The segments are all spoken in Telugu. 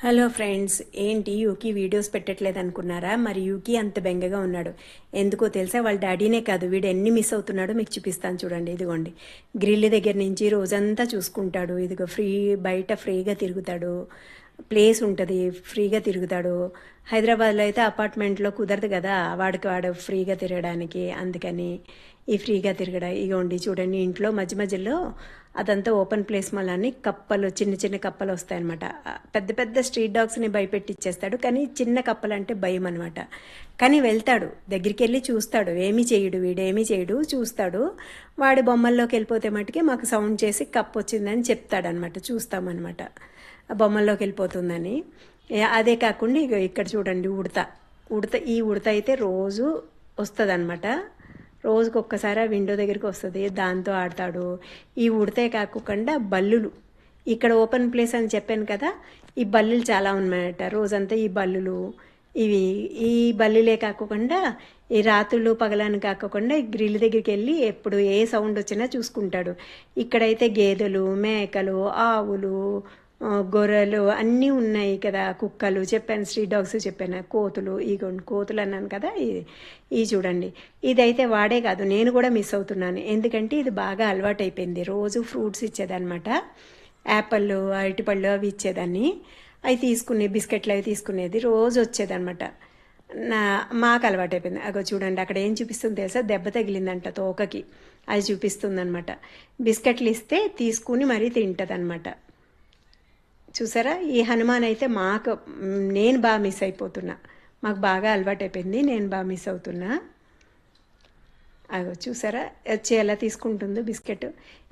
హలో ఫ్రెండ్స్, ఏంటి యూకి వీడియోస్ పెట్టట్లేదు అనుకున్నారా? మరి యూకి అంత బెంగగా ఉన్నాడు. ఎందుకో తెలుసా? వాళ్ళ డాడీనే కాదు, వీడు ఎన్ని మిస్ అవుతున్నాడో మీకు చూపిస్తాను చూడండి. ఇదిగోండి, గ్రిల్ దగ్గర నుంచి రోజంతా చూసుకుంటాడు. ఇదిగో బయట ఫ్రీగా తిరుగుతాడు, ప్లేస్ ఉంటుంది, ఫ్రీగా తిరుగుతాడు. హైదరాబాద్లో అయితే అపార్ట్మెంట్లో కుదరదు కదా వాడు ఫ్రీగా తిరగడానికి. అందుకని ఈ ఫ్రీగా తిరగడం. ఇగోండి చూడండి, ఇంట్లో మధ్య మధ్యలో అదంతా ఓపెన్ ప్లేస్ మళ్ళీ కప్పలు, చిన్న చిన్న కప్పలు వస్తాయన్నమాట. పెద్ద పెద్ద స్ట్రీట్ డాగ్స్ని భయపెట్టిచ్చేస్తాడు, కానీ చిన్న కప్పలు అంటే భయం అనమాట. కానీ వెళ్తాడు, దగ్గరికి వెళ్ళి చూస్తాడు. ఏమీ చేయడు, వీడేమీ చేయడు, చూస్తాడు. వాడి బొమ్మల్లోకి వెళ్ళిపోతే మటుకి మాకు సౌండ్ చేసి కప్పు వచ్చిందని చెప్తాడనమాట. చూస్తామన్నమాట ఆ బొమ్మల్లోకి వెళ్ళిపోతుందని. అదే కాకుండా ఇక ఇక్కడ చూడండి, ఈ ఉడత అయితే రోజు వస్తుంది. రోజుకి ఒక్కసారి ఆ విండో దగ్గరికి వస్తుంది, దాంతో ఆడతాడు. ఈ ఉడతే కాకుండా బల్లులు, ఇక్కడ ఓపెన్ ప్లేస్ అని చెప్పాను కదా, ఈ బల్లులు చాలా ఉన్నాయట. రోజంతా ఈ బల్లులు, ఈ బల్లులే కాకుండా ఈ రాత్రులు పగలని కాకుండా గ్రిల్ దగ్గరికి వెళ్ళి ఎప్పుడు ఏ సౌండ్ వచ్చినా చూసుకుంటాడు. ఇక్కడైతే గేదెలు, మేకలు, ఆవులు, గొర్రెలు అన్నీ ఉన్నాయి కదా, కుక్కలు చెప్పాను, స్ట్రీట్ డాగ్స్ చెప్పాను, కోతులు. కోతులు అన్నాను కదా, ఇది చూడండి. ఇదైతే వాడే కాదు, నేను కూడా మిస్ అవుతున్నాను. ఎందుకంటే ఇది బాగా అలవాటైపోయింది. రోజు ఫ్రూట్స్ ఇచ్చేదన్నమాట, యాపిళ్ళు, అరటిపళ్ళు అవి ఇచ్చేదాన్ని. అవి బిస్కెట్లు అవి తీసుకునేది, రోజు వచ్చేదన్నమాట. మాకు అలవాటైపోయింది. అగో చూడండి, అక్కడ ఏం చూపిస్తుంది తెలుసా? దెబ్బ తగిలిందంట తోకకి, అది చూపిస్తుందన్నమాట. బిస్కెట్లు ఇస్తే తీసుకుని మరీ తింటదన్నమాట. చూసారా? ఈ హనుమాన్ అయితే నేను బాగా మిస్ అయిపోతున్నా. మాకు బాగా అలవాటైపోయింది, నేను బాగా మిస్ అవుతున్నా. అగో చూసారా, వచ్చి ఎలా తీసుకుంటుందో బిస్కెట్.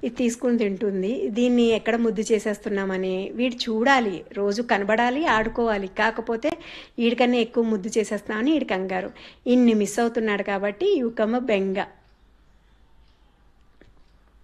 ఇది తీసుకుని తింటుంది. దీన్ని ఎక్కడ ముద్దు చేసేస్తున్నామని వీడు చూడాలి, రోజు కనబడాలి, ఆడుకోవాలి. కాకపోతే వీడికన్నా ఎక్కువ ముద్దు చేసేస్తున్నామని వీడి కంగారు. ఇన్ని మిస్ అవుతున్నాడు కాబట్టి యువకమ్మ బెంగ.